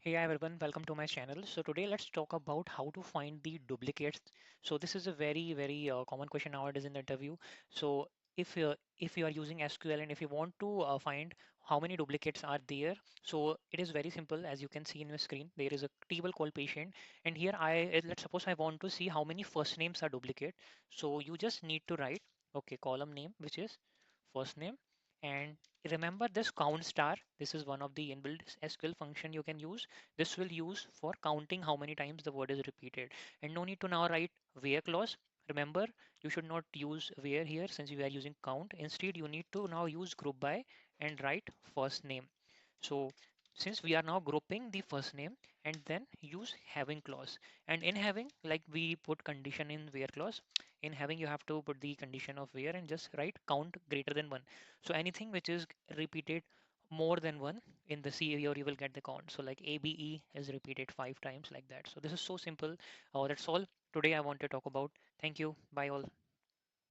Hey everyone, welcome to my channel. So today let's talk about how to find the duplicates. So this is a very common question nowadays in the interview. So if you are using SQL and if you want to find how many duplicates are there, so it is very simple. As you can see in your screen, there is a table called patient, and here let's suppose I want to see how many first names are duplicate. So you just need to write column name, which is first name, and remember this count star. This is one of the inbuilt SQL function you can use. This will use for counting how many times the word is repeated. And no need to now write where clause. Remember, you should not use where here since you are using count. Instead, you need to now use group by and write first name. So since we are now grouping the first name and then use having clause. And in having, like we put condition in where clause, in having you have to put the condition of where and just write count greater than one. So anything which is repeated more than one in the CAV or you will get the count. So like ABE is repeated 5 times like that. So this is so simple. That's all today I want to talk about. Thank you. Bye all.